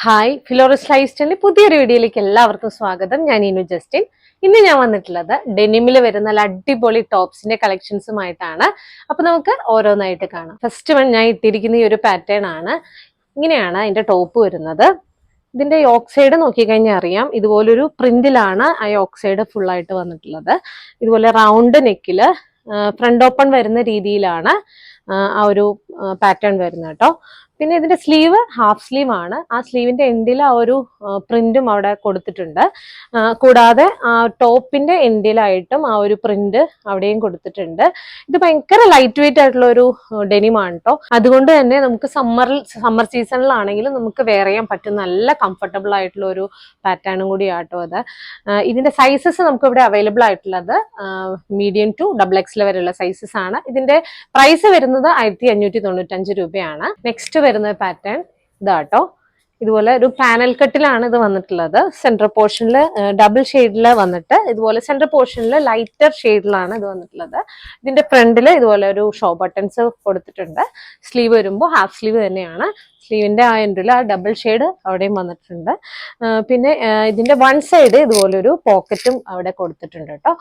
Hi, ഫിലോറിസ് life സ്റ്റൈലിന്റെ പുതിയൊരു വീഡിയോയിലേക്ക് എല്ലാവർക്കും സ്വാഗതം. ഞാൻ ഇനു ജസ്റ്റിൻ. ഇന്ന് ഞാൻ വന്നിട്ടുള്ളത് ഡെനിമിൽ വരുന്ന നല്ല അടിപൊളി ടോപ്സിന്റെ കളക്ഷൻസുമായിട്ടാണ്. അപ്പൊ നമുക്ക് ഓരോന്നായിട്ട് കാണാം. ഫസ്റ്റ് വൺ ഞാൻ ഇട്ടിരിക്കുന്ന ഈ ഒരു പാറ്റേൺ ആണ്. ഇങ്ങനെയാണ് അതിന്റെ ടോപ്പ് വരുന്നത്. ഇതിന്റെ യോക്ക് സൈഡ് നോക്കിക്കഴിഞ്ഞാൽ അറിയാം, ഇതുപോലൊരു പ്രിന്റിലാണ് ആ യോക്ക് സൈഡ് ഫുൾ ആയിട്ട് വന്നിട്ടുള്ളത്. ഇതുപോലെ റൗണ്ട് നെക്കില് ഫ്രണ്ട് ഓപ്പൺ വരുന്ന രീതിയിലാണ് ആ ഒരു പാറ്റേൺ വരുന്നത് കേട്ടോ. പിന്നെ ഇതിന്റെ സ്ലീവ് ഹാഫ് സ്ലീവ് ആണ്. ആ സ്ലീവിന്റെ എൻഡിൽ ആ ഒരു പ്രിന്റും അവിടെ കൊടുത്തിട്ടുണ്ട്. കൂടാതെ ആ ടോപ്പിന്റെ എൻഡിലായിട്ടും ആ ഒരു പ്രിന്റ് അവിടെയും കൊടുത്തിട്ടുണ്ട്. ഇത് ഭയങ്കര ലൈറ്റ് വെയിറ്റ് ആയിട്ടുള്ള ഒരു ഡെനിമാണ് കേട്ടോ. അതുകൊണ്ട് തന്നെ നമുക്ക് സമ്മർ സീസണിലാണെങ്കിലും നമുക്ക് വെയർ ചെയ്യാൻ പറ്റുന്ന നല്ല കംഫർട്ടബിൾ ആയിട്ടുള്ള ഒരു പാറ്റേണും കൂടി ആട്ടോ അത്. ഇതിന്റെ സൈസസ് നമുക്ക് ഇവിടെ അവൈലബിൾ ആയിട്ടുള്ളത് മീഡിയം ടു XXL വരെയുള്ള സൈസസ് ആണ്. ഇതിന്റെ പ്രൈസ് വരുന്നത് 1595 രൂപയാണ്. നെക്സ്റ്റ് വരുന്ന പാറ്റേൺ ഇതാട്ടോ. ഇതുപോലെ ഒരു പാനൽ കട്ടിലാണ് ഇത് വന്നിട്ടുള്ളത്. സെൻട്രൽ പോർഷനിൽ ഡബിൾ ഷെയ്ഡിൽ വന്നിട്ട് ഇതുപോലെ സെൻട്രൽ പോർഷനിൽ ലൈറ്റർ ഷെയ്ഡിലാണ് ഇത് വന്നിട്ടുള്ളത്. ഇതിന്റെ ഫ്രണ്ടിൽ ഇതുപോലെ ഒരു ഷോ ബട്ടൺസ് കൊടുത്തിട്ടുണ്ട്. സ്ലീവ് വരുമ്പോൾ ഹാഫ് സ്ലീവ് തന്നെയാണ്. സ്ലീവിന്റെ ആ എൻഡിൽ ആ ഡബിൾ ഷെയ്ഡ് അവിടെയും വന്നിട്ടുണ്ട്. പിന്നെ ഇതിന്റെ വൺ സൈഡ് ഇതുപോലെ ഒരു പോക്കറ്റും അവിടെ കൊടുത്തിട്ടുണ്ട് കേട്ടോ.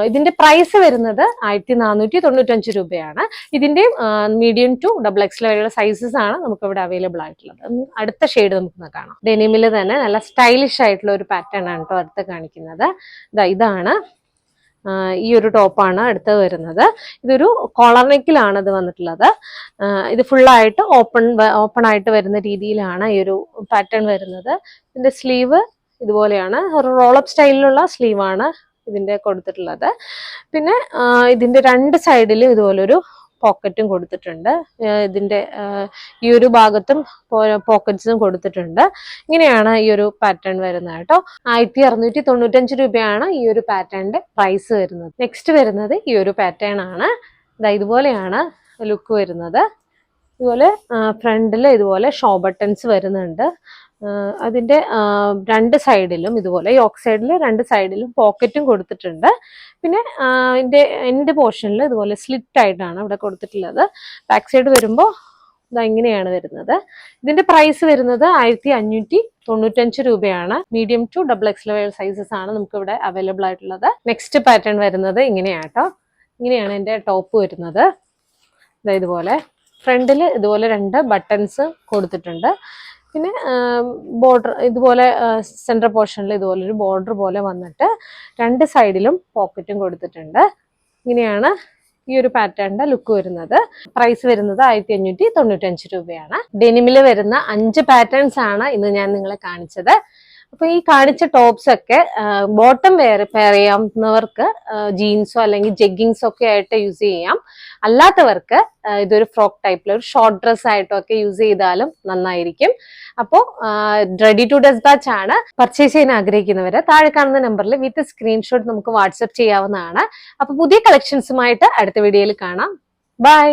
ഇതിന്റെ പ്രൈസ് വരുന്നത് 1495 രൂപയാണ്. ഇതിന്റെയും മീഡിയം ടു XXL വരെയുള്ള സൈസസ് ആണ് നമുക്ക് ഇവിടെ അവൈലബിൾ ആയിട്ടുള്ളത്. അടുത്ത ഷെയ്ഡ് നമുക്ക് കാണാം. ഡെനിമിൽ തന്നെ നല്ല സ്റ്റൈലിഷ് ആയിട്ടുള്ള ഒരു പാറ്റേൺ ആണ് കേട്ടോ അടുത്ത് കാണിക്കുന്നത്. ഇതാണ് ഈ ഒരു ടോപ്പാണ് അടുത്ത് വരുന്നത്. ഇതൊരു കോളർ നെക്കിലാണ് ഇത് വന്നിട്ടുള്ളത്. ഇത് ഫുള്ളായിട്ട് ഓപ്പൺ ആയിട്ട് വരുന്ന രീതിയിലാണ് ഈ ഒരു പാറ്റേൺ വരുന്നത്. ഇതിന്റെ സ്ലീവ് ഇതുപോലെയാണ്, ഒരു റോളപ്പ് സ്റ്റൈലിലുള്ള സ്ലീവാണ് ഇതിന്റെ കൊടുത്തിട്ടുള്ളത്. പിന്നെ ഇതിന്റെ രണ്ട് സൈഡിലും ഇതുപോലൊരു പോക്കറ്റും കൊടുത്തിട്ടുണ്ട്. ഇതിന്റെ ഈ ഒരു ഭാഗത്തും പോക്കറ്റ്സും കൊടുത്തിട്ടുണ്ട്. ഇങ്ങനെയാണ് ഈ ഒരു പാറ്റേൺ വരുന്നത് കേട്ടോ. 1695 രൂപയാണ് ഈ ഒരു പാറ്റേണിന്റെ പ്രൈസ് വരുന്നത്. നെക്സ്റ്റ് വരുന്നത് ഈ ഒരു പാറ്റേൺ ആണ്. ഇതുപോലെയാണ് ലുക്ക് വരുന്നത്. ഇതുപോലെ ഫ്രണ്ടിൽ ഇതുപോലെ ഷോ ബട്ടൺസ് വരുന്നുണ്ട്. അതിന്റെ രണ്ട് സൈഡിലും ഇതുപോലെ യോക്ക് സൈഡിൽ രണ്ട് സൈഡിലും പോക്കറ്റും കൊടുത്തിട്ടുണ്ട്. പിന്നെ ഇതിന്റെ എൻഡ് പോർഷനിൽ ഇതുപോലെ സ്ലിറ്റ് ആയിട്ടാണ് ഇവിടെ കൊടുത്തിട്ടുള്ളത്. ബാക്ക് സൈഡ് വരുമ്പോൾ ഇങ്ങനെയാണ് വരുന്നത്. ഇതിന്റെ പ്രൈസ് വരുന്നത് 1595 രൂപയാണ്. മീഡിയം ടു XXL സൈസസ് ആണ് നമുക്ക് ഇവിടെ അവൈലബിൾ ആയിട്ടുള്ളത്. നെക്സ്റ്റ് പാറ്റേൺ വരുന്നത് ഇങ്ങനെയാട്ടോ. ഇങ്ങനെയാണ് എന്റെ ടോപ്പ് വരുന്നത്. ഇതുപോലെ ഫ്രണ്ടിൽ ഇതുപോലെ രണ്ട് ബട്ടൺസ് കൊടുത്തിട്ടുണ്ട്. പിന്നെ ബോർഡർ ഇതുപോലെ സെൻട്രൽ പോർഷനിൽ ഇതുപോലെ ഒരു ബോർഡർ പോലെ വന്നിട്ട് രണ്ട് സൈഡിലും പോക്കറ്റും കൊടുത്തിട്ടുണ്ട്. ഇങ്ങനെയാണ് ഈ ഒരു പാറ്റേണിന്റെ ലുക്ക് വരുന്നത്. പ്രൈസ് വരുന്നത് 1595 രൂപയാണ്. ഡെനിമിൽ വരുന്ന 5 പാറ്റേൺസ് ആണ് ഇന്ന് ഞാൻ നിങ്ങളെ കാണിച്ചത്. അപ്പൊ ഈ കാണിച്ച ടോപ്സ് ഒക്കെ ബോട്ടം പെയർ ചെയ്യാവുന്നവർക്ക് ജീൻസോ അല്ലെങ്കിൽ ജഗ്ഗിങ്സോ ഒക്കെ ആയിട്ട് യൂസ് ചെയ്യാം. അല്ലാത്തവർക്ക് ഇതൊരു ഫ്രോക്ക് ടൈപ്പിൽ ഒരു ഷോർട്ട് ഡ്രസ് ആയിട്ടോ ഒക്കെ യൂസ് ചെയ്താലും നന്നായിരിക്കും. അപ്പോൾ റെഡി ടു ഡെസ്പാച്ച് ആണ്. പർച്ചേസ് ചെയ്യാൻ ആഗ്രഹിക്കുന്നവര് താഴെ കാണുന്ന നമ്പറിൽ വിത്ത് സ്ക്രീൻഷോട്ട് നമുക്ക് വാട്സ്ആപ്പ് ചെയ്യാവുന്നതാണ്. അപ്പൊ പുതിയ കളക്ഷൻസുമായിട്ട് അടുത്ത വീഡിയോയിൽ കാണാം. ബൈ.